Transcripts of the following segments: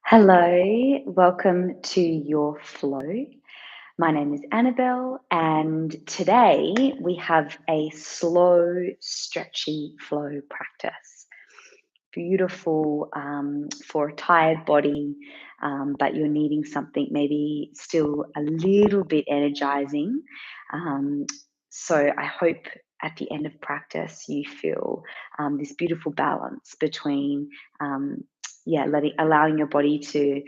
Hello, welcome to your flow. My name is Annabelle, and today we have a slow, stretchy flow practice. Beautiful for a tired body, but you're needing something maybe still a little bit energizing. Um, so I hope at the end of practice you feel this beautiful balance between allowing your body to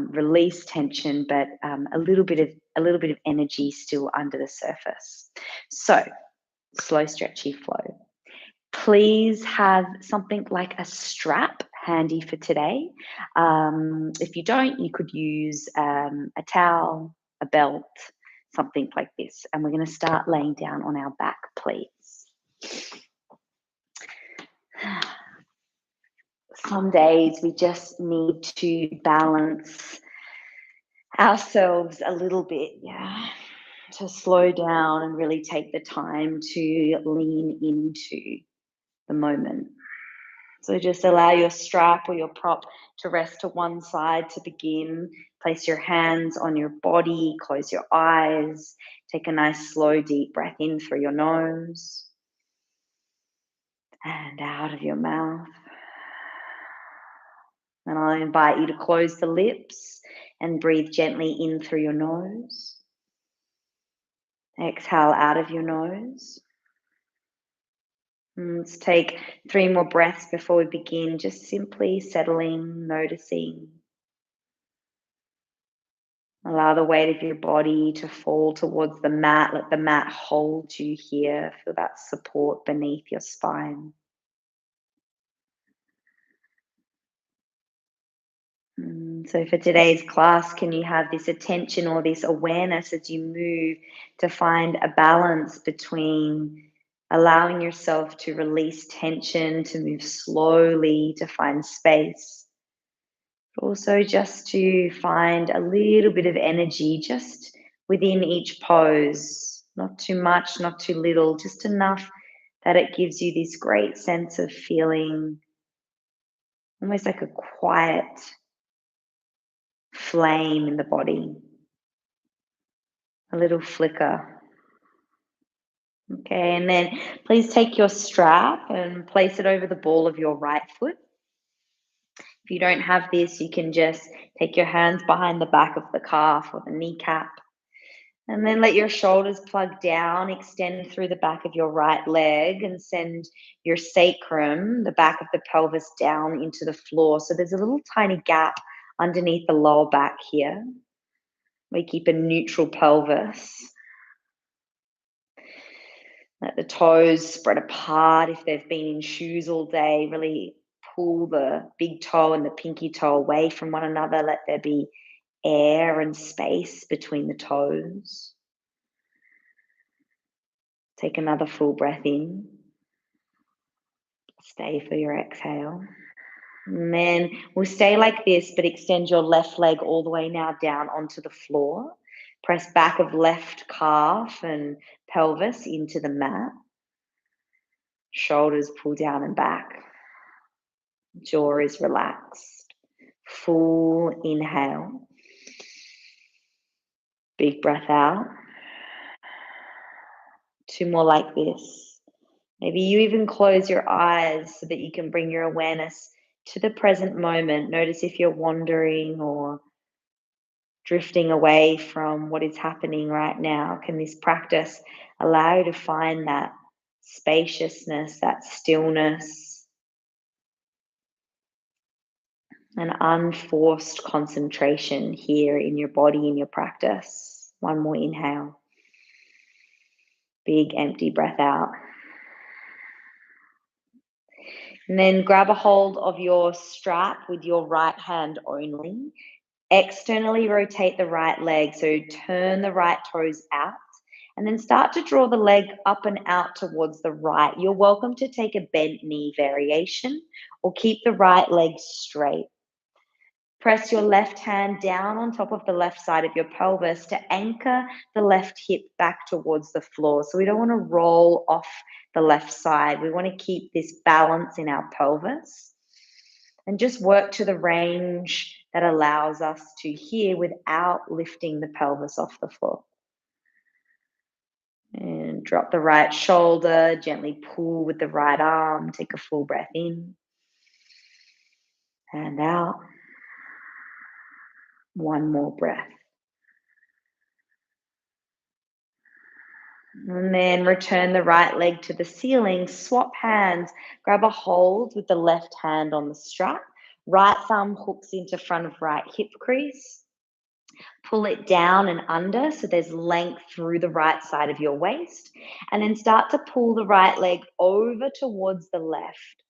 release tension, but a little bit of energy still under the surface. So slow, stretchy flow. Please have something like a strap handy for today. If you don't, you could use a towel, a belt, something like this. And we're going to start laying down on our back, please. Some days we just need to balance ourselves a little bit, to slow down and really take the time to lean into the moment. So just allow your strap or your prop to rest to one side to begin. Place your hands on your body, close your eyes, take a nice slow deep breath in through your nose and out of your mouth. And I'll invite you to close the lips and breathe gently in through your nose. Exhale out of your nose. Let's take 3 more breaths before we begin, just simply settling, noticing. Allow the weight of your body to fall towards the mat. Let the mat hold you here. Feel that support beneath your spine. So for today's class, can you have this attention or this awareness as you move to find a balance between allowing yourself to release tension, to move slowly, to find space, but also just to find a little bit of energy just within each pose. Not too much, not too little, just enough that it gives you this great sense of feeling almost like a quiet flame in the body, a little flicker. Okay, and then please take your strap and place it over the ball of your right foot. If you don't have this, you can just take your hands behind the back of the calf or the kneecap. And then let your shoulders plug down, extend through the back of your right leg and send your sacrum, the back of the pelvis, down into the floor. So there's a little tiny gap underneath the lower back here. We keep a neutral pelvis. Let the toes spread apart if they've been in shoes all day. Really pull the big toe and the pinky toe away from one another. Let there be air and space between the toes. Take another full breath in. Stay for your exhale. And then we'll stay like this, but extend your left leg all the way now down onto the floor. Press back of left calf and pelvis into the mat. Shoulders pull down and back. Jaw is relaxed. Full inhale. Big breath out. 2 more like this. Maybe you even close your eyes so that you can bring your awareness to the present moment. Notice if you're wandering or drifting away from what is happening right now. Can this practice allow you to find that spaciousness, that stillness, an unforced concentration here in your body, in your practice? 1 more inhale. Big empty breath out. And then grab a hold of your strap with your right hand only. Externally rotate the right leg, so turn the right toes out and then start to draw the leg up and out towards the right. You're welcome to take a bent knee variation or keep the right leg straight. Press your left hand down on top of the left side of your pelvis to anchor the left hip back towards the floor. So we don't want to roll off the left side. We want to keep this balance in our pelvis and just work to the range that allows us to hear without lifting the pelvis off the floor. And drop the right shoulder, gently pull with the right arm. Take a full breath in and out. One more breath. And then return the right leg to the ceiling. Swap hands. Grab a hold with the left hand on the strap. Right thumb hooks into front of right hip crease. Pull it down and under so there's length through the right side of your waist. And then start to pull the right leg over towards the left.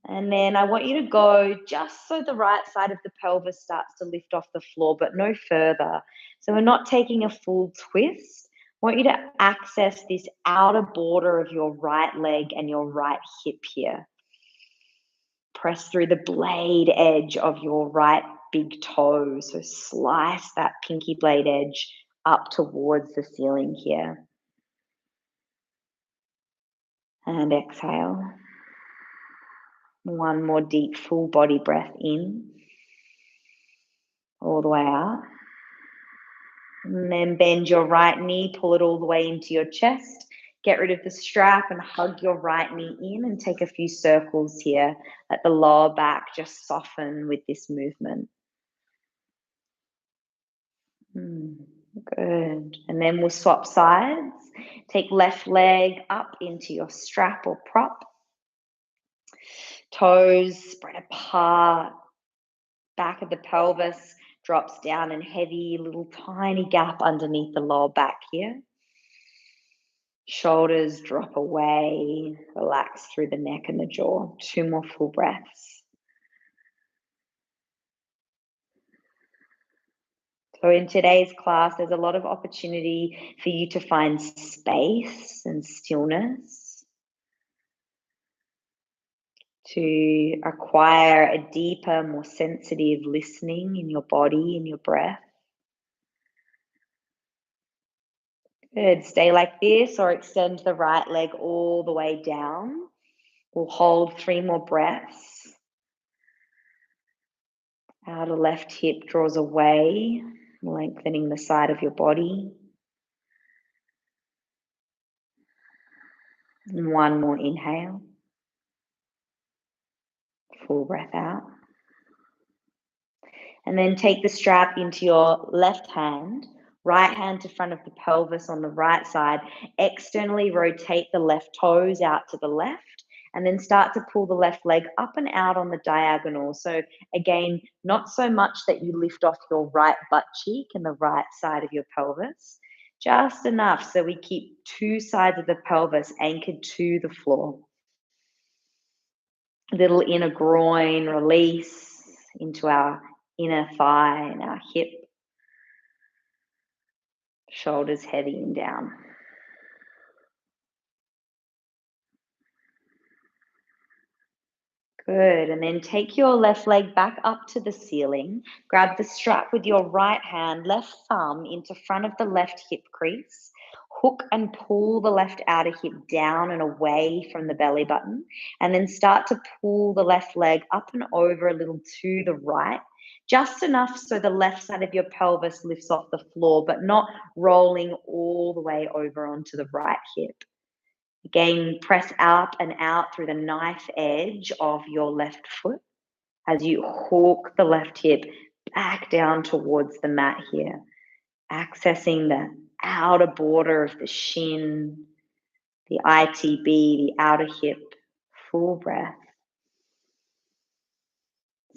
And then I want you to go just so the right side of the pelvis starts to lift off the floor, but no further. So we're not taking a full twist. I want you to access this outer border of your right leg and your right hip here. Press through the blade edge of your right big toe. So slice that pinky blade edge up towards the ceiling here. And exhale. One more deep full body breath in. All the way out. And then bend your right knee, pull it all the way into your chest. Get rid of the strap and hug your right knee in and take a few circles here. Let the lower back just soften with this movement. Good. And then we'll swap sides. Take left leg up into your strap or prop. Toes spread apart. Back of the pelvis drops down and heavy, little tiny gap underneath the lower back here. Shoulders drop away, relax through the neck and the jaw. 2 more full breaths. So in today's class, there's a lot of opportunity for you to find space and stillness, to acquire a deeper, more sensitive listening in your body, in your breath. Good. Stay like this or extend the right leg all the way down. We'll hold 3 more breaths. Outer left hip draws away, lengthening the side of your body. And 1 more inhale. Full breath out. And then take the strap into your left hand, right hand to front of the pelvis on the right side. Externally rotate the left toes out to the left, and then start to pull the left leg up and out on the diagonal. So again, not so much that you lift off your right butt cheek and the right side of your pelvis, just enough so we keep 2 sides of the pelvis anchored to the floor. Little inner groin release into our inner thigh and our hip. Shoulders heavy and down. Good. And then take your left leg back up to the ceiling. Grab the strap with your right hand, left thumb into front of the left hip crease. Hook and pull the left outer hip down and away from the belly button. And then start to pull the left leg up and over a little to the right. Just enough so the left side of your pelvis lifts off the floor, but not rolling all the way over onto the right hip. Again, press up and out through the knife edge of your left foot as you hook the left hip back down towards the mat here, accessing the outer border of the shin, the ITB, the outer hip. Full breath.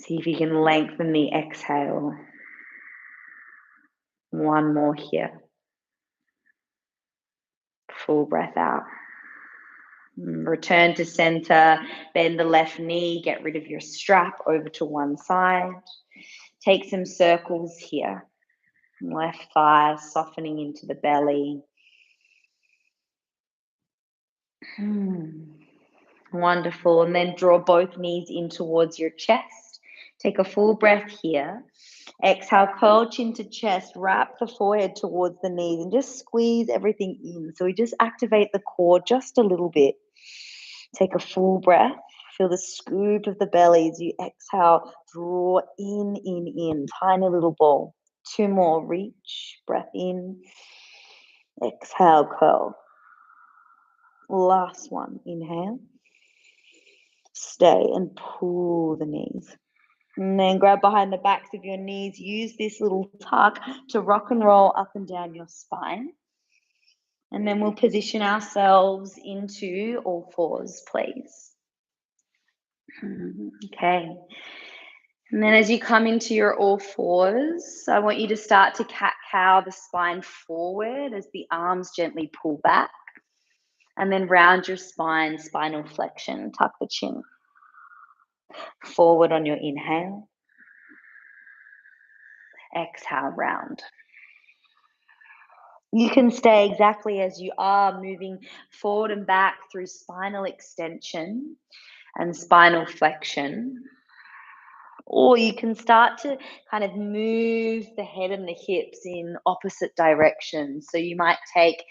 See if you can lengthen the exhale. 1 more here. Full breath out. Return to center, bend the left knee, get rid of your strap over to one side. Take some circles here. Left thigh softening into the belly. Wonderful. And then draw both knees in towards your chest. Take a full breath here. Exhale, curl chin to chest, wrap the forehead towards the knees and just squeeze everything in. So we just activate the core just a little bit. Take a full breath. Feel the scoop of the belly as you exhale. Draw in. Tiny little ball. 2 more. Reach. Breath in. Exhale, curl. Last one. Inhale. Stay and pull the knees. And then grab behind the backs of your knees. Use this little tuck to rock and roll up and down your spine. And then we'll position ourselves into all fours, please. Okay. And then as you come into your all fours, I want you to start to cat-cow the spine forward as the arms gently pull back. And then round your spine, spinal flexion, tuck the chin. Forward on your inhale. Exhale, round. You can stay exactly as you are, moving forward and back through spinal extension and spinal flexion. Or you can start to kind of move the head and the hips in opposite directions. So you might take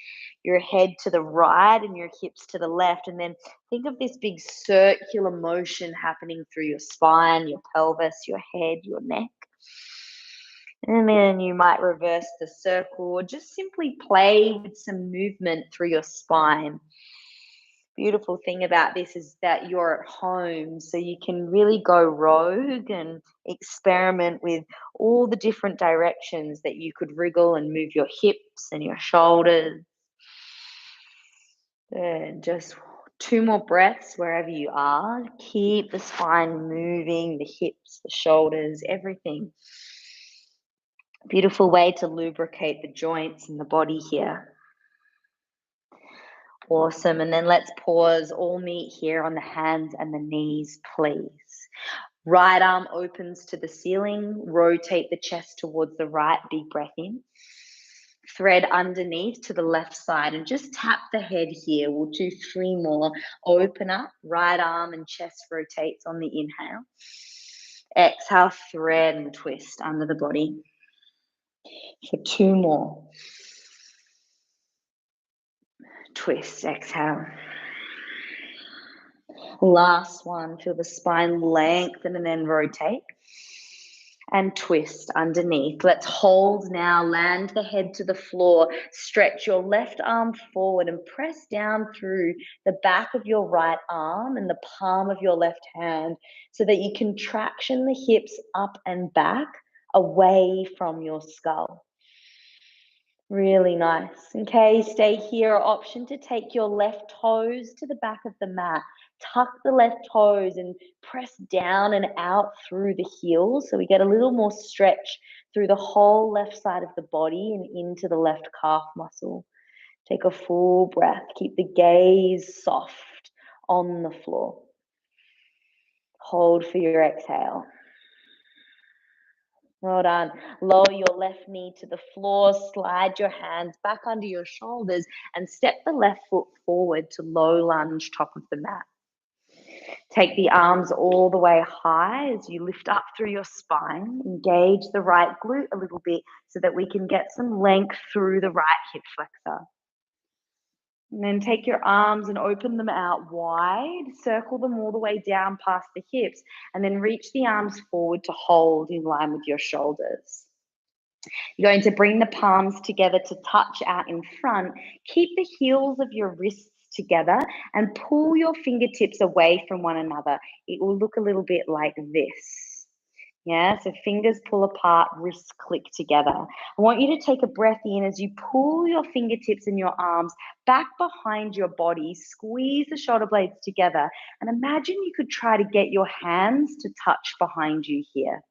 your head to the right and your hips to the left, and then think of this big circular motion happening through your spine, your pelvis, your head, your neck. And then you might reverse the circle or just simply play with some movement through your spine. Beautiful thing about this is that you're at home, so you can really go rogue and experiment with all the different directions that you could wriggle and move your hips and your shoulders. Good. Just 2 more breaths wherever you are. Keep the spine moving, the hips, the shoulders, everything. Beautiful way to lubricate the joints and the body here. Awesome. And then let's pause. All meet here on the hands and the knees, please. Right arm opens to the ceiling. Rotate the chest towards the right. Big breath in. Thread underneath to the left side and just tap the head here. We'll do 3 more. Open up. Right arm and chest rotates on the inhale. Exhale, thread and twist under the body. For 2 more. Twist, exhale. Last one, feel the spine lengthen and then rotate. And twist underneath. Let's hold now, land the head to the floor. Stretch your left arm forward and press down through the back of your right arm and the palm of your left hand so that you can traction the hips up and back away from your skull. Really nice. Okay, stay here. Option to take your left toes to the back of the mat. Tuck the left toes and press down and out through the heels so we get a little more stretch through the whole left side of the body and into the left calf muscle. Take a full breath. Keep the gaze soft on the floor. Hold for your exhale. Well done. Lower your left knee to the floor, slide your hands back under your shoulders and step the left foot forward to low lunge, top of the mat. Take the arms all the way high as you lift up through your spine. Engage the right glute a little bit so that we can get some length through the right hip flexor. And then take your arms and open them out wide. Circle them all the way down past the hips. And then reach the arms forward to hold in line with your shoulders. You're going to bring the palms together to touch out in front. Keep the heels of your wrists together and pull your fingertips away from one another. It will look a little bit like this. Yeah, so fingers pull apart, wrists click together. I want you to take a breath in as you pull your fingertips and your arms back behind your body, squeeze the shoulder blades together, and imagine you could try to get your hands to touch behind you here.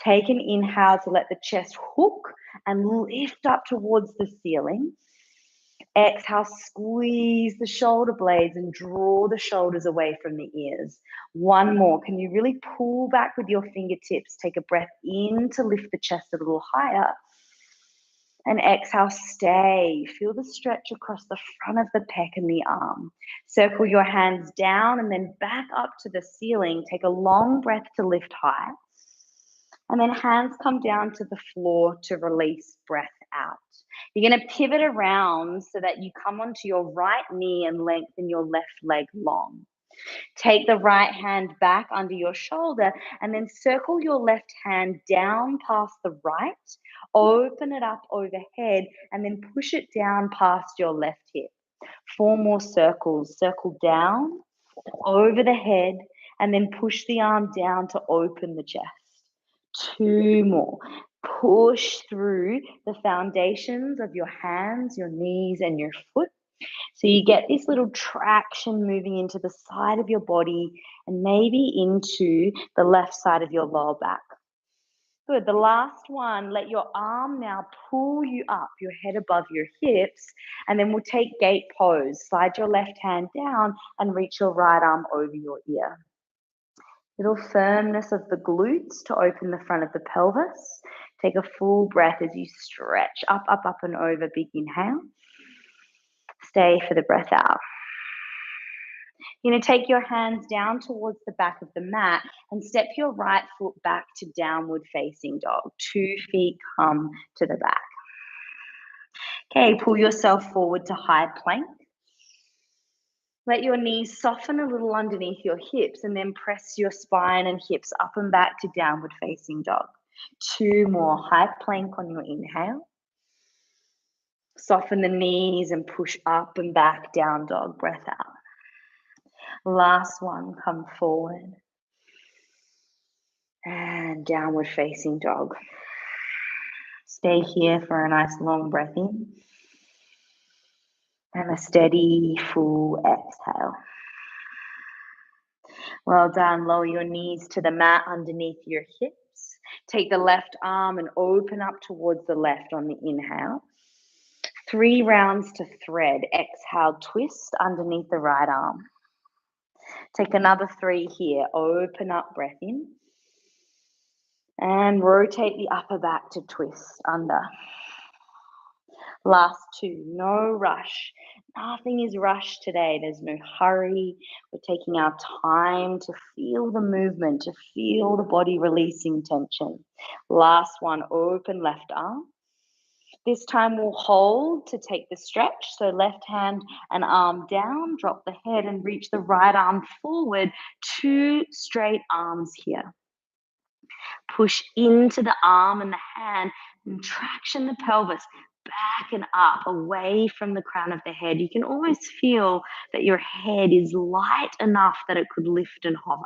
Take an inhale to let the chest hook and lift up towards the ceiling. Exhale, squeeze the shoulder blades and draw the shoulders away from the ears. 1 more. Can you really pull back with your fingertips? Take a breath in to lift the chest a little higher. And exhale, stay. Feel the stretch across the front of the pec and the arm. Circle your hands down and then back up to the ceiling. Take a long breath to lift high. And then hands come down to the floor to release, breath out. You're going to pivot around so that you come onto your right knee and lengthen your left leg long. Take the right hand back under your shoulder and then circle your left hand down past the right. Open it up overhead and then push it down past your left hip. 4 more circles. Circle down, over the head, and then push the arm down to open the chest. 2 more. Push through the foundations of your hands, your knees, and your foot. So you get this little traction moving into the side of your body and maybe into the left side of your lower back. Good. The last one, let your arm now pull you up, your head above your hips, and then we'll take gate pose. Slide your left hand down and reach your right arm over your ear. Little firmness of the glutes to open the front of the pelvis. Take a full breath as you stretch up, up, up and over. Big inhale. Stay for the breath out. You're going to take your hands down towards the back of the mat and step your right foot back to downward facing dog. 2 feet come to the back. Okay, pull yourself forward to high plank. Let your knees soften a little underneath your hips and then press your spine and hips up and back to downward facing dog. 2 more. High plank on your inhale. Soften the knees and push up and back, down dog. Breath out. Last one, come forward. And downward facing dog. Stay here for a nice long breath in. And a steady, full exhale. Well done. Lower your knees to the mat underneath your hips. Take the left arm and open up towards the left on the inhale. 3 rounds to thread. Exhale, twist underneath the right arm. Take another 3 here. Open up, breath in. And rotate the upper back to twist under. Last 2, no rush. Nothing is rushed today. There's no hurry. We're taking our time to feel the movement, to feel the body releasing tension. Last one, open left arm. This time we'll hold to take the stretch. So left hand and arm down, drop the head and reach the right arm forward. 2 straight arms here. Push into the arm and the hand and traction the pelvis back and up away from the crown of the head. You can almost feel that your head is light enough that it could lift and hover.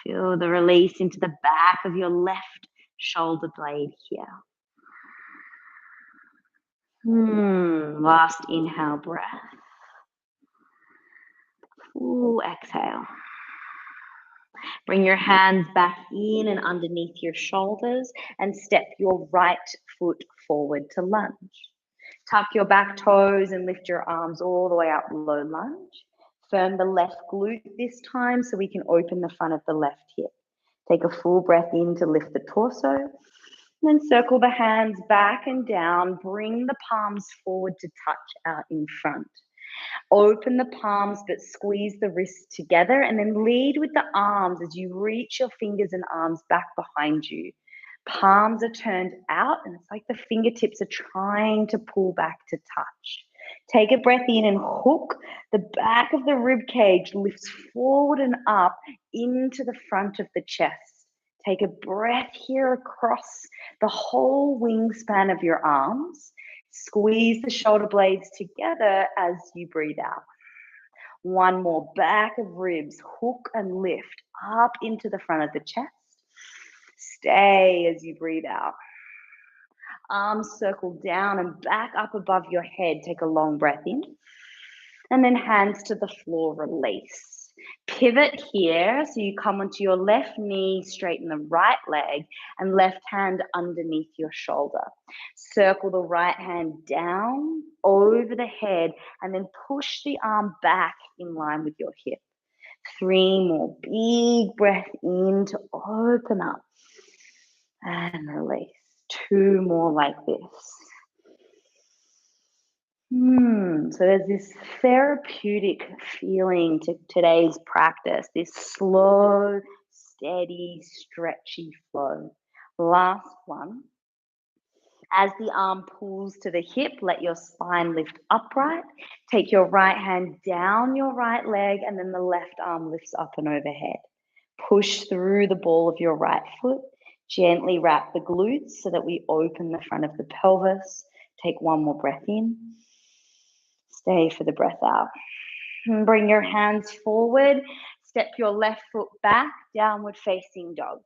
Feel the release into the back of your left shoulder blade here. Last inhale breath. Full exhale. Bring your hands back in and underneath your shoulders and step your right foot forward to lunge. Tuck your back toes and lift your arms all the way up, low lunge. Firm the left glute this time so we can open the front of the left hip. Take a full breath in to lift the torso. And then circle the hands back and down. Bring the palms forward to touch out in front. Open the palms but squeeze the wrists together and then lead with the arms as you reach your fingers and arms back behind you. Palms are turned out and it's like the fingertips are trying to pull back to touch. Take a breath in and hook. The back of the rib cage lifts forward and up into the front of the chest. Take a breath here across the whole wingspan of your arms. Squeeze the shoulder blades together as you breathe out. 1 more. Back of ribs, hook and lift up into the front of the chest. Stay as you breathe out. Arms circle down and back up above your head. Take a long breath in. And then hands to the floor, release. Pivot here, so you come onto your left knee, straighten the right leg, and left hand underneath your shoulder. Circle the right hand down, over the head, and then push the arm back in line with your hip. 3 more. Big breath in to open up and release. 2 more like this. So there's this therapeutic feeling to today's practice, this slow, steady, stretchy flow. Last one. As the arm pulls to the hip, let your spine lift upright. Take your right hand down your right leg, and then the left arm lifts up and overhead. Push through the ball of your right foot. Gently wrap the glutes so that we open the front of the pelvis. Take one more breath in. Stay for the breath out. And bring your hands forward. Step your left foot back, downward facing dog.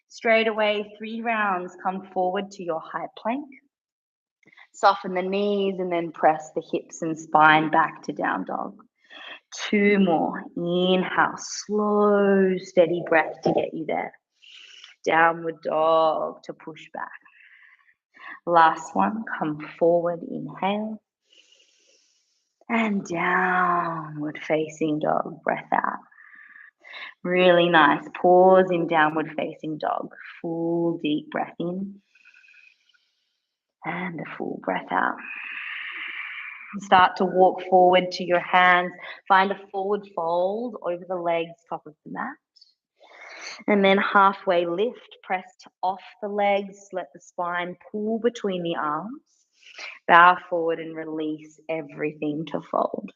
Straight away, 3 rounds, come forward to your high plank. Soften the knees and then press the hips and spine back to down dog. 2 more. Inhale, slow, steady breath to get you there. Downward dog to push back. Last one, come forward, inhale. And downward facing dog, breath out. Really nice. Pause in downward facing dog. Full deep breath in. And a full breath out. Start to walk forward to your hands. Find a forward fold over the legs, top of the mat. And then halfway lift, press off the legs. Let the spine pull between the arms. Bow forward and release everything to fold.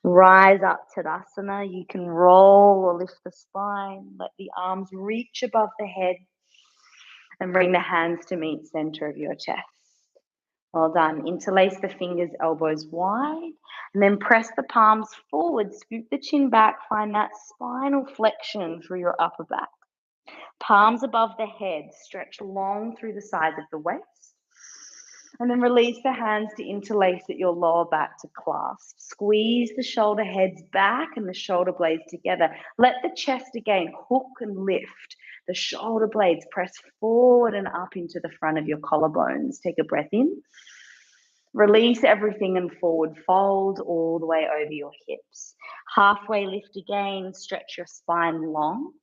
Rise up, Tadasana. You can roll or lift the spine. Let the arms reach above the head. And bring the hands to meet center of your chest. Well done. Interlace the fingers, elbows wide. And then press the palms forward. Scoop the chin back. Find that spinal flexion through your upper back. Palms above the head. Stretch long through the sides of the waist. And then release the hands to interlace at your lower back to clasp. Squeeze the shoulder heads back and the shoulder blades together. Let the chest again hook and lift. The shoulder blades press forward and up into the front of your collarbones. Take a breath in. Release everything and forward fold all the way over your hips. Halfway lift again. Stretch your spine long.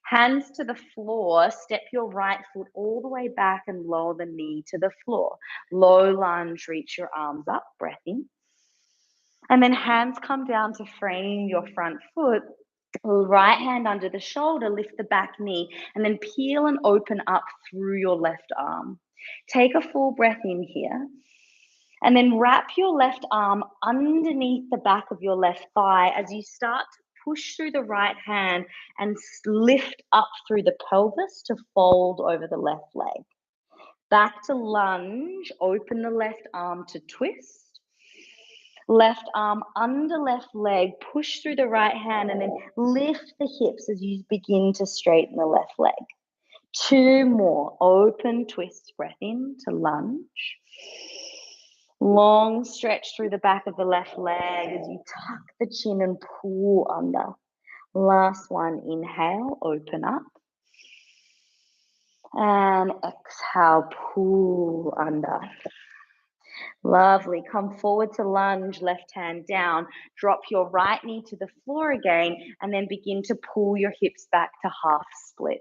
Hands to the floor, step your right foot all the way back and lower the knee to the floor. Low lunge, reach your arms up, breath in. And then hands come down to frame your front foot. Right hand under the shoulder, lift the back knee, and then peel and open up through your left arm. Take a full breath in here. And then wrap your left arm underneath the back of your left thigh as you start to push through the right hand and lift up through the pelvis to fold over the left leg. Back to lunge, open the left arm to twist. Left arm under left leg, push through the right hand and then lift the hips as you begin to straighten the left leg. 2 more, open, twist, breath in to lunge. Long stretch through the back of the left leg as you tuck the chin and pull under. Last one, inhale, open up. And exhale, pull under. Lovely. Come forward to lunge, left hand down. Drop your right knee to the floor again and then begin to pull your hips back to half split.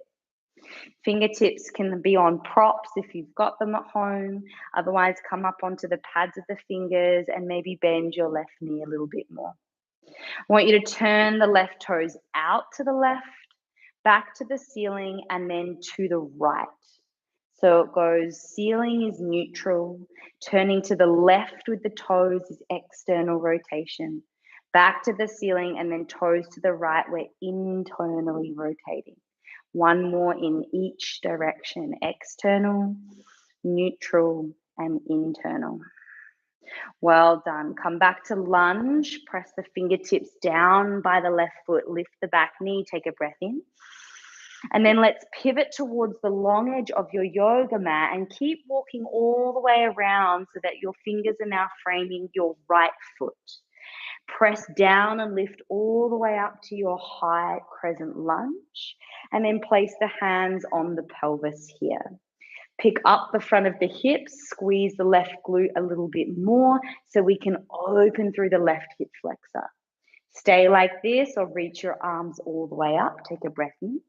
Fingertips can be on props if you've got them at home. Otherwise, come up onto the pads of the fingers and maybe bend your left knee a little bit more. I want you to turn the left toes out to the left, back to the ceiling, and then to the right. So it goes, ceiling is neutral, turning to the left with the toes is external rotation, back to the ceiling, and then toes to the right, we're internally rotating. 1 more in each direction, external, neutral, and internal. Well done. Come back to lunge, press the fingertips down by the left foot, lift the back knee, take a breath in. And then let's pivot towards the long edge of your yoga mat and keep walking all the way around so that your fingers are now framing your right foot. Press down and lift all the way up to your high crescent lunge, and then place the hands on the pelvis here. Pick up the front of the hips, squeeze the left glute a little bit more so we can open through the left hip flexor. Stay like this or reach your arms all the way up. Take a breath in.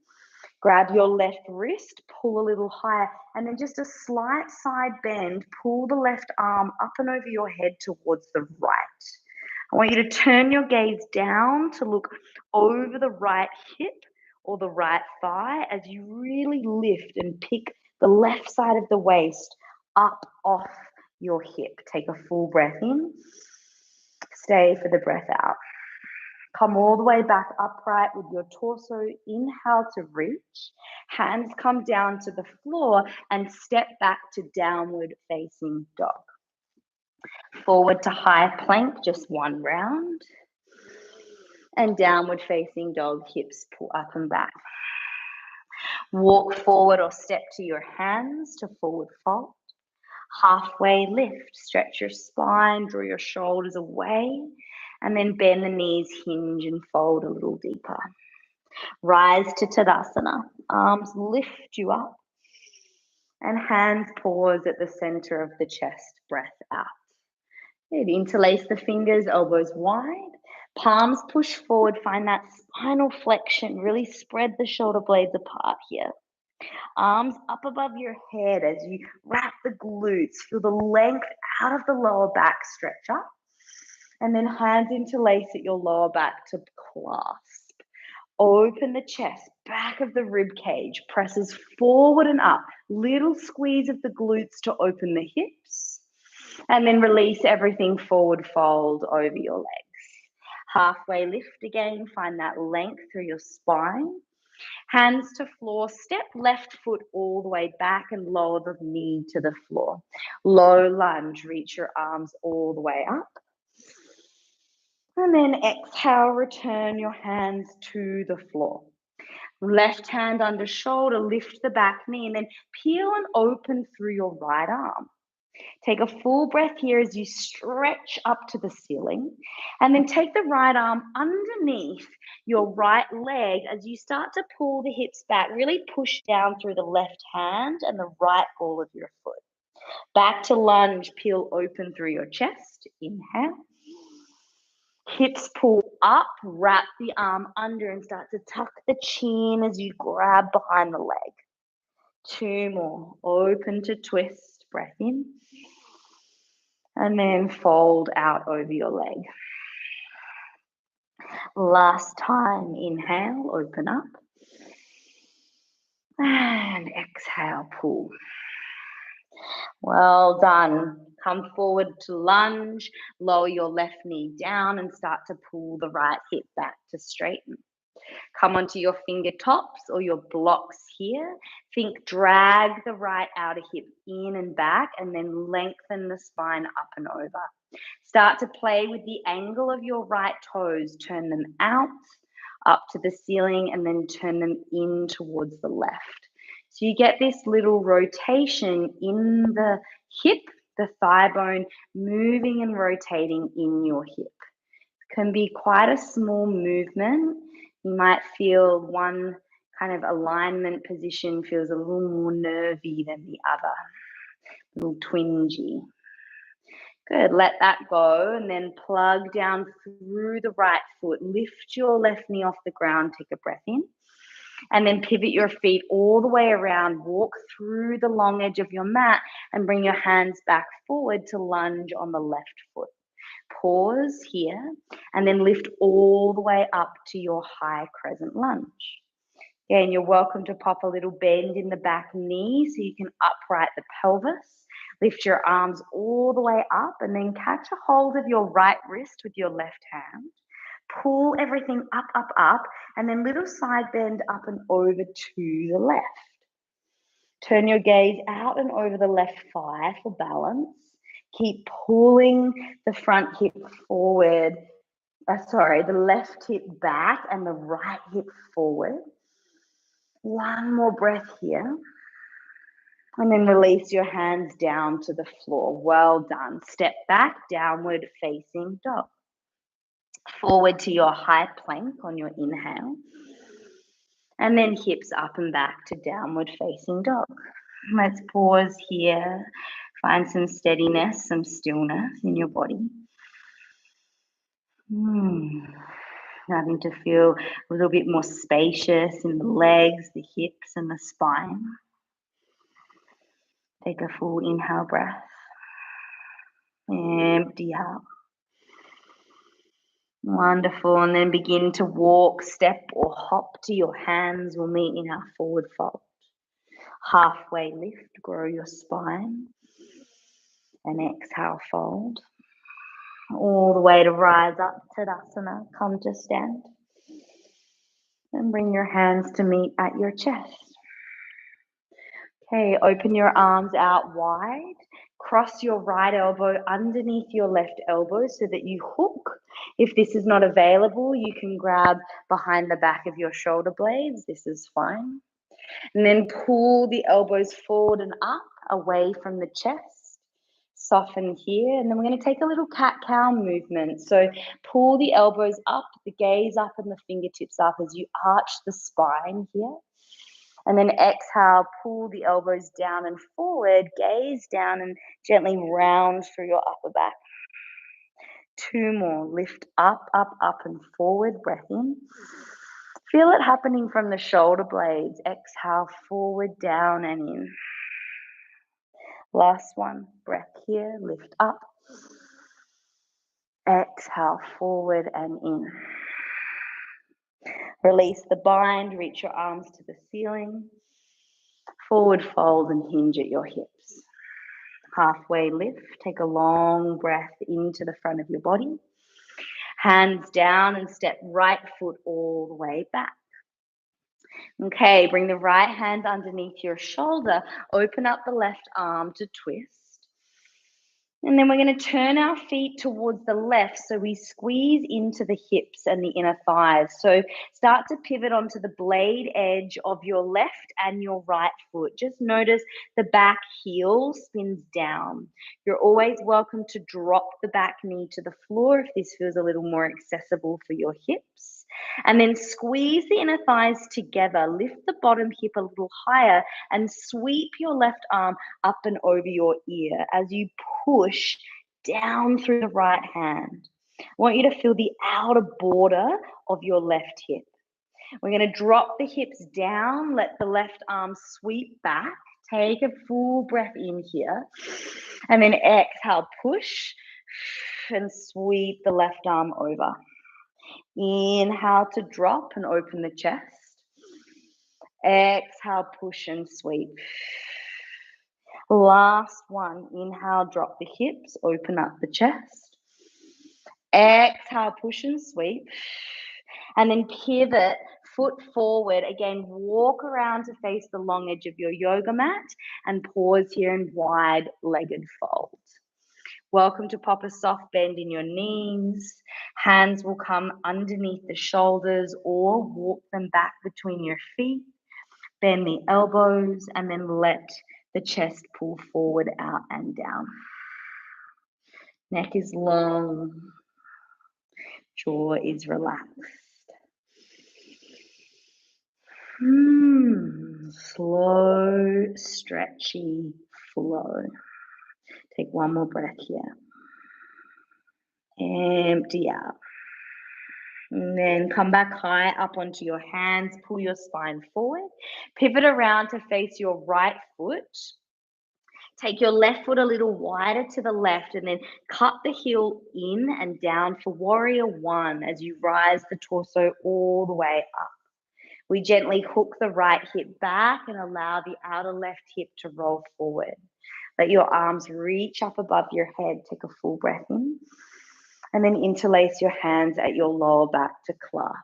Grab your left wrist, pull a little higher, and then just a slight side bend, pull the left arm up and over your head towards the right. I want you to turn your gaze down to look over the right hip or the right thigh as you really lift and pick the left side of the waist up off your hip. Take a full breath in. Stay for the breath out. Come all the way back upright with your torso. Inhale to reach. Hands come down to the floor and step back to downward facing dog. Forward to high plank, just one round. And downward facing dog, hips pull up and back. Walk forward or step to your hands to forward fold. Halfway lift, stretch your spine, draw your shoulders away, and then bend the knees, hinge and fold a little deeper. Rise to Tadasana. Arms lift you up, and hands pause at the center of the chest. Breath out. Good. Interlace the fingers, elbows wide. Palms push forward. Find that spinal flexion. Really spread the shoulder blades apart here. Arms up above your head as you wrap the glutes. Feel the length out of the lower back, stretch up. And then hands interlace at your lower back to clasp. Open the chest, back of the rib cage, presses forward and up. Little squeeze of the glutes to open the hips. And then release everything, forward fold over your legs. Halfway lift again, find that length through your spine. Hands to floor, step left foot all the way back and lower the knee to the floor. Low lunge, reach your arms all the way up. And then exhale, return your hands to the floor. Left hand under shoulder, lift the back knee, and then peel and open through your right arm. Take a full breath here as you stretch up to the ceiling, and then take the right arm underneath your right leg as you start to pull the hips back. Really push down through the left hand and the right ball of your foot. Back to lunge, peel open through your chest. Inhale. Hips pull up, wrap the arm under and start to tuck the chin as you grab behind the leg. 2 more. Open to twist. Breath in. And then fold out over your leg. Last time, inhale, open up. And exhale, pull. Well done. Come forward to lunge, lower your left knee down and start to pull the right hip back to straighten. Come onto your fingertips or your blocks here. Think drag the right outer hip in and back and then lengthen the spine up and over. Start to play with the angle of your right toes. Turn them out, up to the ceiling, and then turn them in towards the left. So you get this little rotation in the hip, the thigh bone, moving and rotating in your hip. It can be quite a small movement. You might feel one kind of alignment position feels a little more nervy than the other, a little twingy. Good, let that go and then plug down through the right foot. Lift your left knee off the ground, take a breath in. And then pivot your feet all the way around. Walk through the long edge of your mat and bring your hands back forward to lunge on the left foot. Pause here and then lift all the way up to your high crescent lunge. Again, you're welcome to pop a little bend in the back knee so you can upright the pelvis. Lift your arms all the way up and then catch a hold of your right wrist with your left hand. Pull everything up, up, up, and then little side bend up and over to the left. Turn your gaze out and over the left thigh for balance. Keep pulling the front hip forward. The left hip back and the right hip forward. One more breath here. And then release your hands down to the floor. Well done. Step back, downward facing dog. Forward to your high plank on your inhale. And then hips up and back to downward facing dog. Let's pause here. Find some steadiness, some stillness in your body. Starting to feel a little bit more spacious in the legs, the hips, and the spine. Take a full inhale breath. Empty out. Wonderful. And then begin to walk, step, or hop to your hands. We'll meet in our forward fold. Halfway lift, grow your spine. And exhale, fold. All the way to rise up, Tadasana, come to stand. And bring your hands to meet at your chest. Okay, open your arms out wide. Cross your right elbow underneath your left elbow so that you hook. If this is not available, you can grab behind the back of your shoulder blades. This is fine. And then pull the elbows forward and up, away from the chest. Soften here. And then we're going to take a little cat-cow movement. So pull the elbows up, the gaze up, and the fingertips up as you arch the spine here. And then exhale, pull the elbows down and forward, gaze down and gently round through your upper back. 2 more. Lift up, up, up and forward. Breath in. Feel it happening from the shoulder blades. Exhale, forward, down and in. Last one. Breath here. Lift up. Exhale, forward and in. Release the bind. Reach your arms to the ceiling. Forward fold and hinge at your hips. Halfway lift. Take a long breath into the front of your body. Hands down and step right foot all the way back. Okay, bring the right hand underneath your shoulder. Open up the left arm to twist. And then we're going to turn our feet towards the left so we squeeze into the hips and the inner thighs. So start to pivot onto the blade edge of your left and your right foot. Just notice the back heel spins down. You're always welcome to drop the back knee to the floor if this feels a little more accessible for your hips. And then squeeze the inner thighs together. Lift the bottom hip a little higher and sweep your left arm up and over your ear as you push down through the right hand. I want you to feel the outer border of your left hip. We're going to drop the hips down, let the left arm sweep back. Take a full breath in here. And then exhale, push and sweep the left arm over. Inhale to drop and open the chest. Exhale, push and sweep. Last one. Inhale, drop the hips, open up the chest. Exhale, push and sweep. And then pivot, foot forward. Again, walk around to face the long edge of your yoga mat and pause here in wide-legged fold. Welcome to pop a soft bend in your knees. Hands will come underneath the shoulders or walk them back between your feet. Bend the elbows and then let the chest pull forward, out and down. Neck is long. Jaw is relaxed. Slow, stretchy flow. Take one more breath here. Empty out. And then come back high up onto your hands. Pull your spine forward. Pivot around to face your right foot. Take your left foot a little wider to the left and then cut the heel in and down for warrior one as you rise the torso all the way up. We gently hook the right hip back and allow the outer left hip to roll forward. Let your arms reach up above your head. Take a full breath in. And then interlace your hands at your lower back to clasp.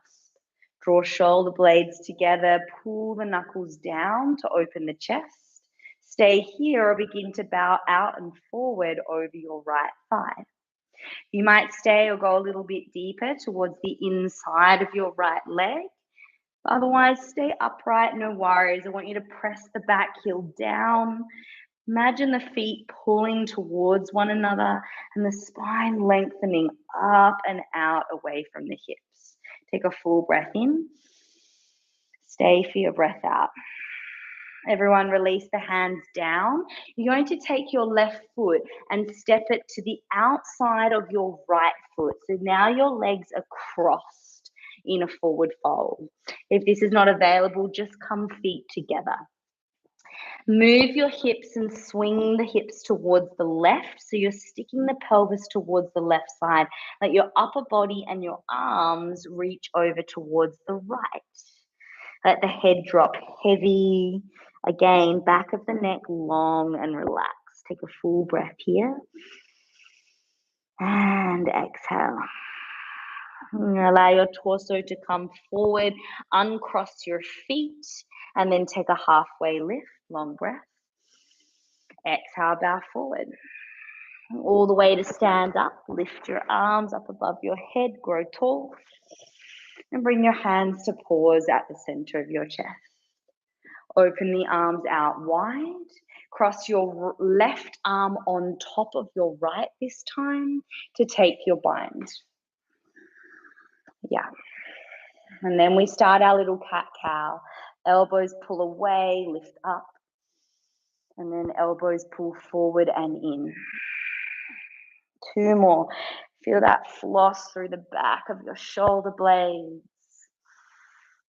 Draw shoulder blades together. Pull the knuckles down to open the chest. Stay here or begin to bow out and forward over your right thigh. You might stay or go a little bit deeper towards the inside of your right leg. Otherwise, stay upright, no worries. I want you to press the back heel down. Imagine the feet pulling towards one another and the spine lengthening up and out away from the hips. Take a full breath in. Stay for your breath out. Everyone release the hands down. You're going to take your left foot and step it to the outside of your right foot. So now your legs are crossed in a forward fold. If this is not available, just come feet together. Move your hips and swing the hips towards the left. So you're sticking the pelvis towards the left side. Let your upper body and your arms reach over towards the right. Let the head drop heavy. Again, back of the neck long and relaxed. take a full breath here. And exhale. Allow your torso to come forward, uncross your feet, and then take a halfway lift, long breath. Exhale, bow forward. All the way to stand up, lift your arms up above your head, grow tall, and bring your hands to pause at the center of your chest. Open the arms out wide. Cross your left arm on top of your right this time to take your bind. Yeah. And then we start our little cat-cow. Elbows pull away, lift up. And then elbows pull forward and in. 2 more. Feel that floss through the back of your shoulder blades.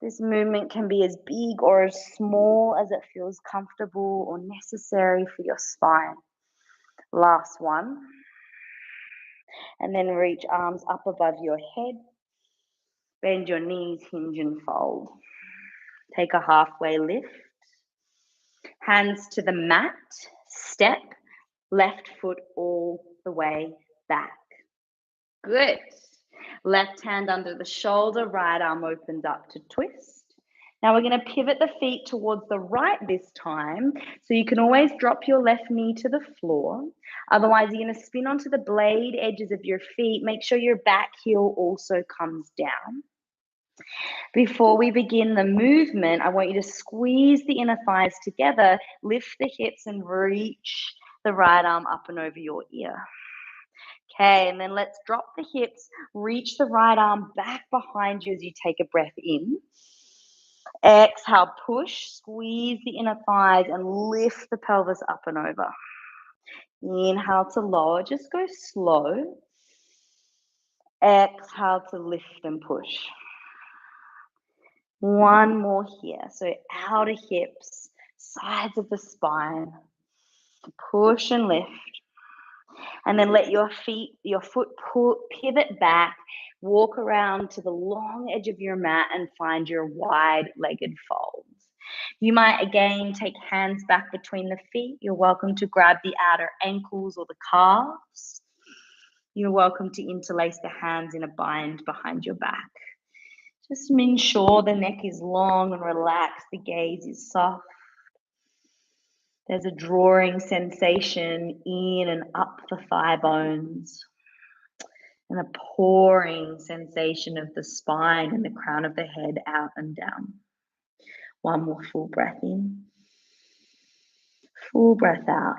This movement can be as big or as small as it feels comfortable or necessary for your spine. Last one. And then reach arms up above your head. Bend your knees, hinge and fold. Take a halfway lift. Hands to the mat. Step. Left foot all the way back. Good. Left hand under the shoulder, right arm opens up to twist. Now we're going to pivot the feet towards the right this time. So you can always drop your left knee to the floor. Otherwise, you're going to spin onto the blade edges of your feet. Make sure your back heel also comes down. Before we begin the movement, I want you to squeeze the inner thighs together, lift the hips and reach the right arm up and over your ear. Okay, and then let's drop the hips, reach the right arm back behind you as you take a breath in. Exhale, push, squeeze the inner thighs and lift the pelvis up and over. Inhale to lower, just go slow. Exhale to lift and push. One more here, so outer hips, sides of the spine. Push and lift. And then let your foot pivot back, walk around to the long edge of your mat and find your wide-legged folds. You might again take hands back between the feet. You're welcome to grab the outer ankles or the calves. You're welcome to interlace the hands in a bind behind your back. Just ensure the neck is long and relaxed, the gaze is soft. There's a drawing sensation in and up the thigh bones, and a pouring sensation of the spine and the crown of the head out and down. One more full breath in, full breath out.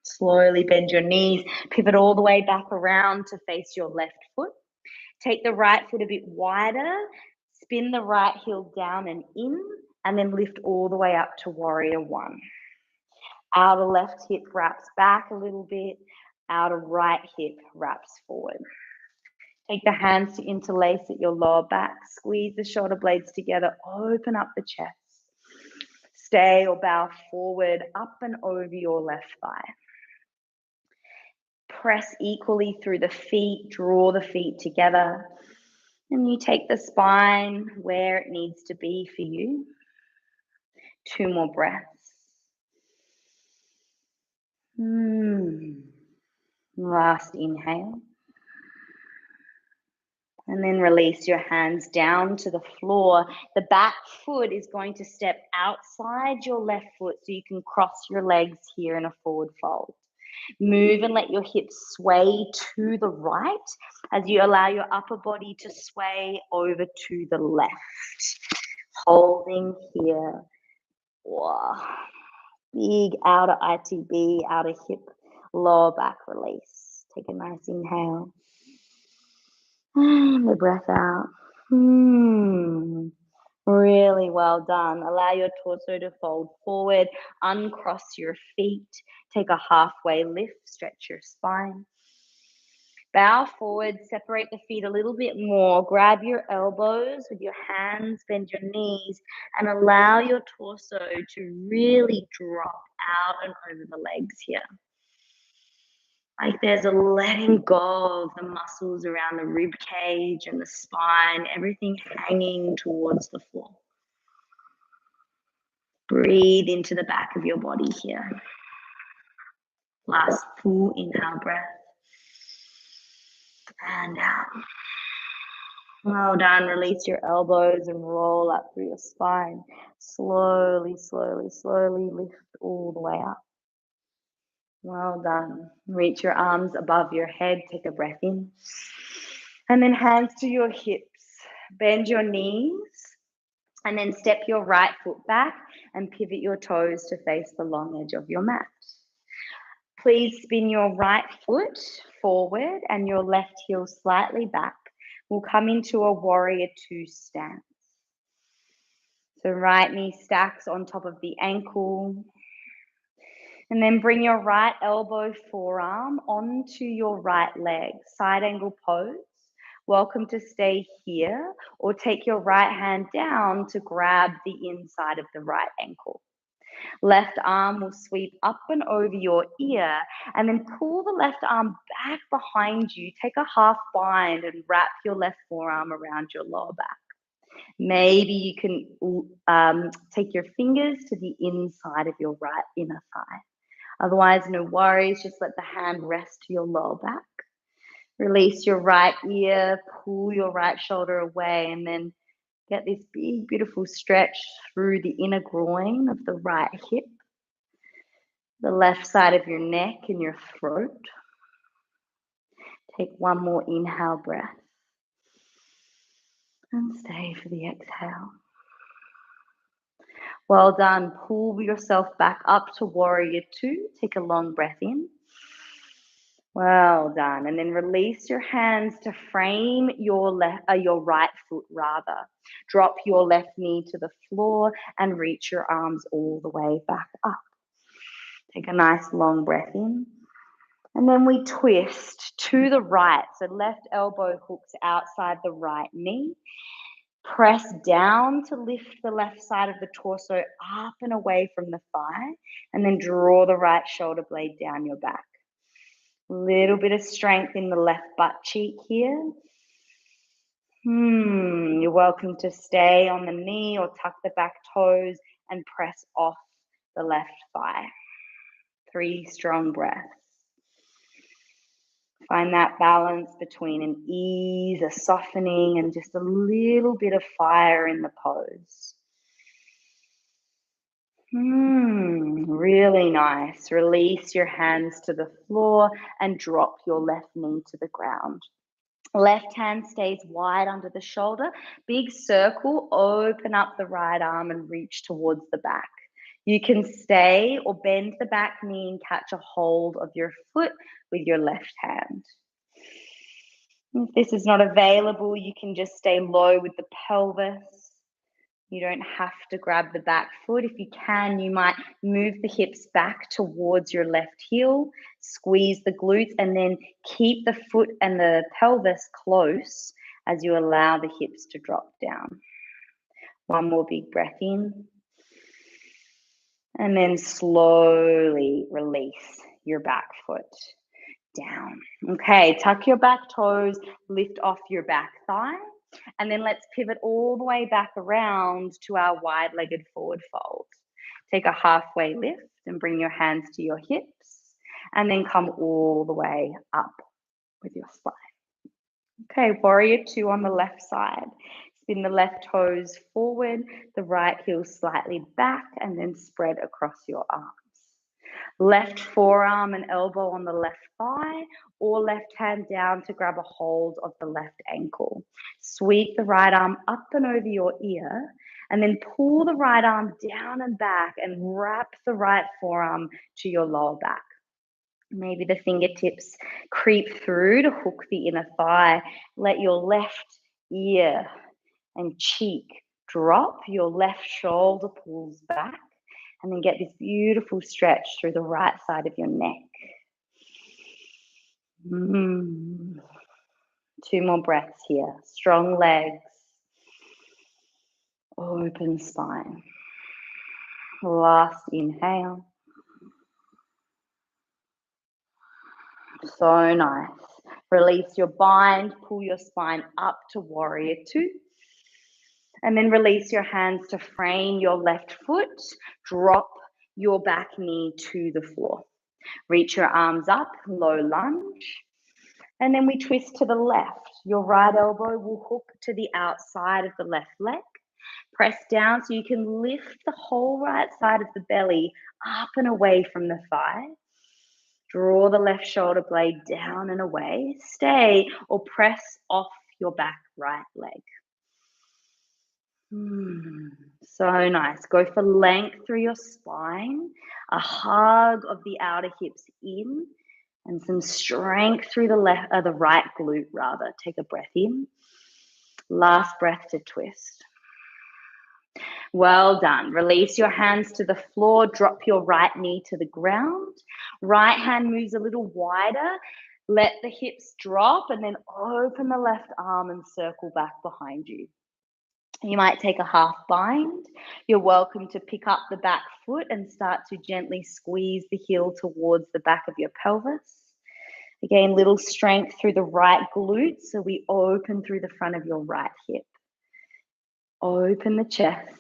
Slowly bend your knees, pivot all the way back around to face your left foot. Take the right foot a bit wider, spin the right heel down and in, and then lift all the way up to warrior one. Outer left hip wraps back a little bit, outer right hip wraps forward. Take the hands to interlace at your lower back, squeeze the shoulder blades together, open up the chest. Stay or bow forward, up and over your left thigh. Press equally through the feet, draw the feet together, and you take the spine where it needs to be for you. 2 more breaths. Last inhale. And then release your hands down to the floor. The back foot is going to step outside your left foot so you can cross your legs here in a forward fold. Move and let your hips sway to the right as you allow your upper body to sway over to the left. Holding here. Wow. Big outer ITB, outer hip, lower back release. Take a nice inhale. And the breath out. Really well done. Allow your torso to fold forward. Uncross your feet. Take a halfway lift. Stretch your spine. Bow forward. Separate the feet a little bit more. Grab your elbows with your hands. Bend your knees. And allow your torso to really drop out and over the legs here. Like there's a letting go of the muscles around the rib cage and the spine, everything hanging towards the floor. Breathe into the back of your body here. Last full inhale breath. And out. Well done. Release your elbows and roll up through your spine. Slowly, slowly, slowly lift all the way up. Well done. Reach your arms above your head. Take a breath in. And then hands to your hips. Bend your knees. And then step your right foot back and pivot your toes to face the long edge of your mat. Please spin your right foot forward and your left heel slightly back. We'll come into a warrior two stance. So right knee stacks on top of the ankle. And then bring your right elbow, forearm onto your right leg. Side angle pose. Welcome to stay here, or take your right hand down to grab the inside of the right ankle. Left arm will sweep up and over your ear, and then pull the left arm back behind you. Take a half bind and wrap your left forearm around your lower back. Maybe you can take your fingers to the inside of your right inner thigh. Otherwise, no worries, just let the hand rest to your lower back. Release your right ear, pull your right shoulder away, and then get this big, beautiful stretch through the inner groin of the right hip, the left side of your neck and your throat. Take one more inhale breath. And stay for the exhale. Well done. Pull yourself back up to warrior two. Take a long breath in. Well done. And then release your hands to frame your right foot rather. Drop your left knee to the floor and reach your arms all the way back up. Take a nice long breath in. And then we twist to the right. So left elbow hooks outside the right knee. Press down to lift the left side of the torso up and away from the thigh. And then draw the right shoulder blade down your back. Little bit of strength in the left butt cheek here. You're welcome to stay on the knee or tuck the back toes and press off the left thigh. 3 strong breaths. Find that balance between an ease, a softening, and just a little bit of fire in the pose. Really nice. Release your hands to the floor and drop your left knee to the ground. Left hand stays wide under the shoulder. Big circle, open up the right arm and reach towards the back. You can stay or bend the back knee and catch a hold of your foot with your left hand. If this is not available, you can just stay low with the pelvis. You don't have to grab the back foot. If you can, you might move the hips back towards your left heel, squeeze the glutes, and then keep the foot and the pelvis close as you allow the hips to drop down. One more big breath in. And then slowly release your back foot down. Okay, tuck your back toes, lift off your back thigh. And then let's pivot all the way back around to our wide-legged forward fold. Take a halfway lift and bring your hands to your hips and then come all the way up with your spine. Okay, warrior two on the left side. Spin the left toes forward, the right heel slightly back, and then spread across your arms. Left forearm and elbow on the left thigh, or left hand down to grab a hold of the left ankle. Sweep the right arm up and over your ear, and then pull the right arm down and back and wrap the right forearm to your lower back. Maybe the fingertips creep through to hook the inner thigh. Let your left ear and cheek drop. Your left shoulder pulls back. And then get this beautiful stretch through the right side of your neck. 2 more breaths here. Strong legs. Open spine. Last inhale. So nice. Release your bind. Pull your spine up to warrior two. And then release your hands to frame your left foot. Drop your back knee to the floor. Reach your arms up, low lunge. And then we twist to the left. Your right elbow will hook to the outside of the left leg. Press down so you can lift the whole right side of the belly up and away from the thigh. Draw the left shoulder blade down and away. Stay or press off your back right leg. So nice. Go for length through your spine, a hug of the outer hips in, and some strength through the right glute rather. Take a breath in. Last breath to twist. Well done. Release your hands to the floor. Drop your right knee to the ground. Right hand moves a little wider. Let the hips drop and then open the left arm and circle back behind you. You might take a half bind. You're welcome to pick up the back foot and start to gently squeeze the heel towards the back of your pelvis. Again, little strength through the right glute, so we open through the front of your right hip. Open the chest.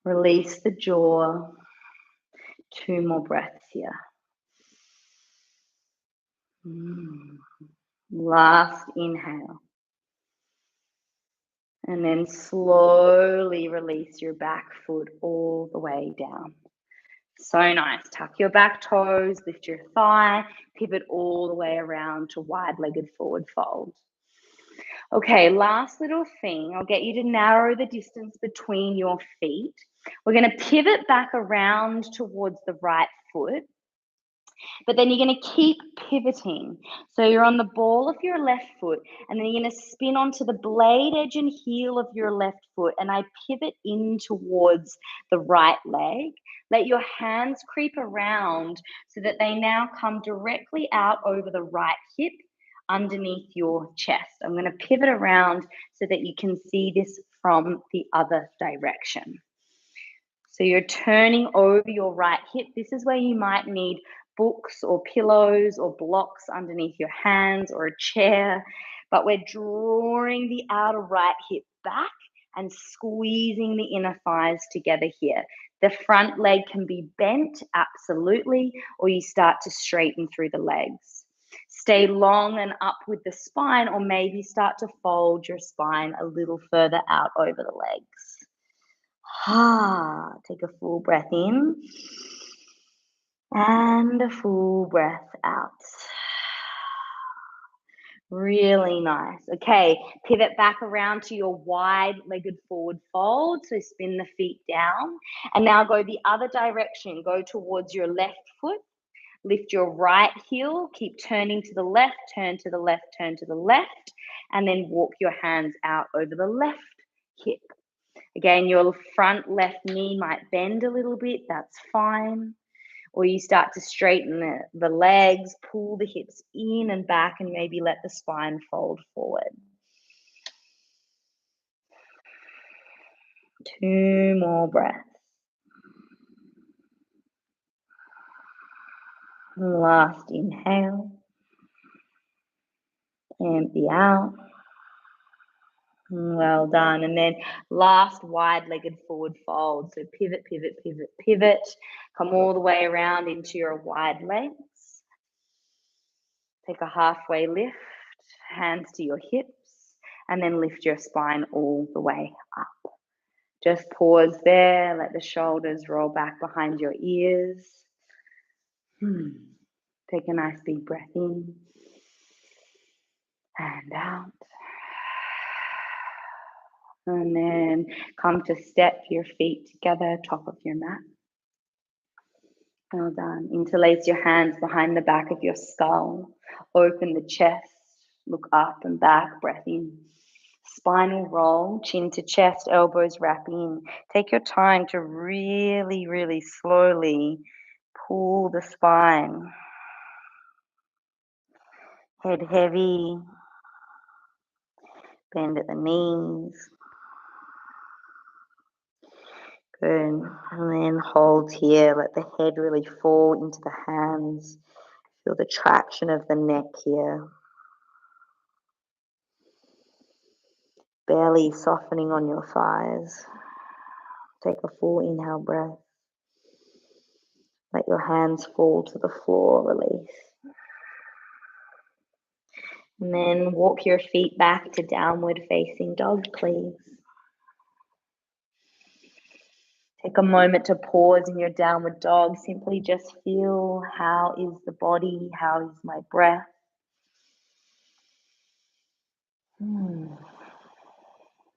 Release the jaw. 2 more breaths here. Last inhale. And then slowly release your back foot all the way down. So nice. Tuck your back toes, lift your thigh, pivot all the way around to wide-legged forward fold. Okay, last little thing. I'll get you to narrow the distance between your feet. We're going to pivot back around towards the right foot. But then you're going to keep pivoting. So you're on the ball of your left foot, and then you're going to spin onto the blade edge and heel of your left foot, and I pivot in towards the right leg. Let your hands creep around so that they now come directly out over the right hip underneath your chest. I'm going to pivot around so that you can see this from the other direction. So you're turning over your right hip. This is where you might need books or pillows or blocks underneath your hands or a chair, but we're drawing the outer right hip back and squeezing the inner thighs together here. The front leg can be bent, absolutely, or you start to straighten through the legs. Stay long and up with the spine, or maybe start to fold your spine a little further out over the legs. Take a full breath in and a full breath out. Really nice. Okay, pivot back around to your wide-legged forward fold. So spin the feet down and now go the other direction. Go towards your left foot. Lift your right heel. Keep turning to the left, turn to the left, turn to the left, and then walk your hands out over the left hip. Again, your front left knee might bend a little bit, that's fine. Or you start to straighten the legs, pull the hips in and back, and maybe let the spine fold forward. 2 more breaths. Last inhale. Empty out. Well done. And then last wide-legged forward fold. So pivot, pivot, pivot, pivot. Come all the way around into your wide legs. Take a halfway lift, hands to your hips, and then lift your spine all the way up. Just pause there. Let the shoulders roll back behind your ears. Take a nice big breath in and out. And then come to step your feet together, top of your mat. Well done. Interlace your hands behind the back of your skull. Open the chest. Look up and back. Breath in. Spinal roll, chin to chest, elbows wrap in. Take your time to really, really slowly pull the spine. Head heavy. Bend at the knees. Good. And then hold here. Let the head really fall into the hands. Feel the traction of the neck here. Belly softening on your thighs. Take a full inhale breath. Let your hands fall to the floor, release. And then walk your feet back to downward facing dog, please. Take a moment to pause in your downward dog. Simply just feel, how is the body? How is my breath?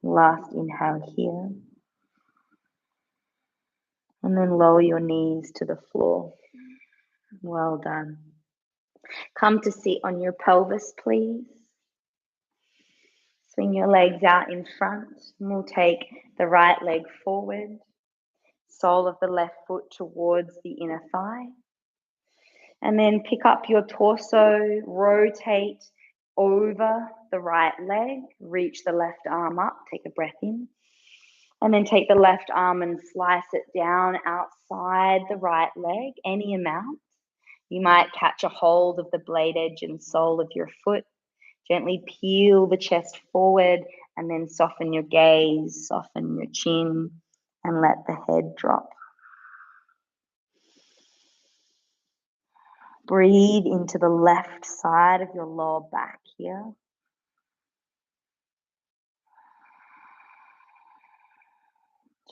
Last inhale here. And then lower your knees to the floor. Well done. Come to sit on your pelvis, please. Swing your legs out in front. And we'll take the right leg forward. Sole of the left foot towards the inner thigh. And then pick up your torso, rotate over the right leg, reach the left arm up, take a breath in. And then take the left arm and slice it down outside the right leg, any amount. You might catch a hold of the blade edge and sole of your foot. Gently peel the chest forward and then soften your gaze, soften your chin, and let the head drop. Breathe into the left side of your lower back here.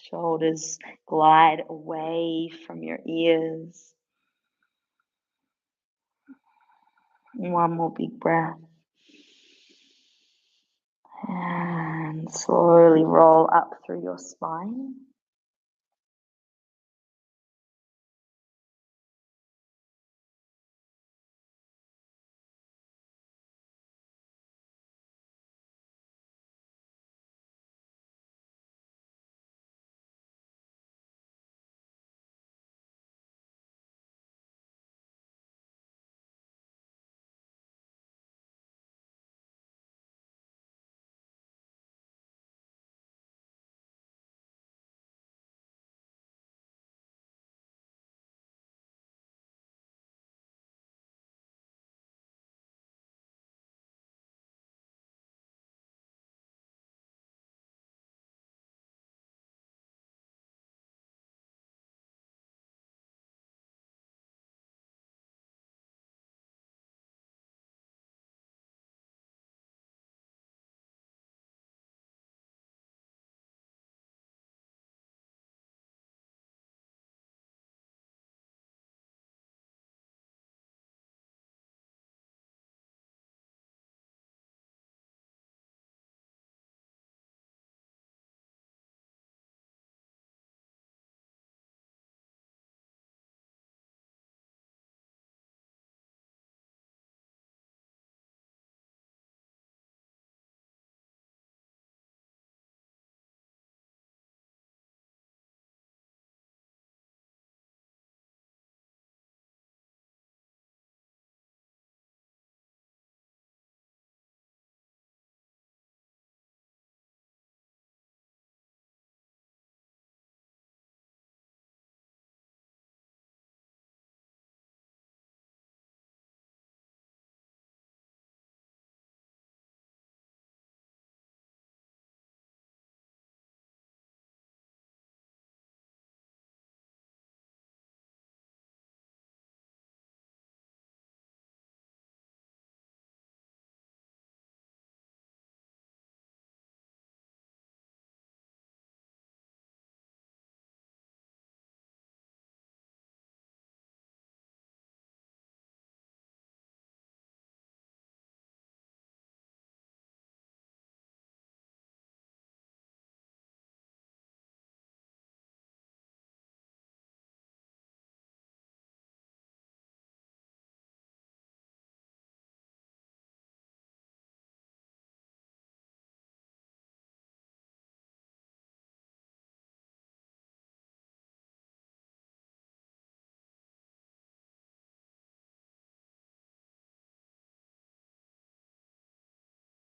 Shoulders glide away from your ears. One more big breath. And slowly roll up through your spine.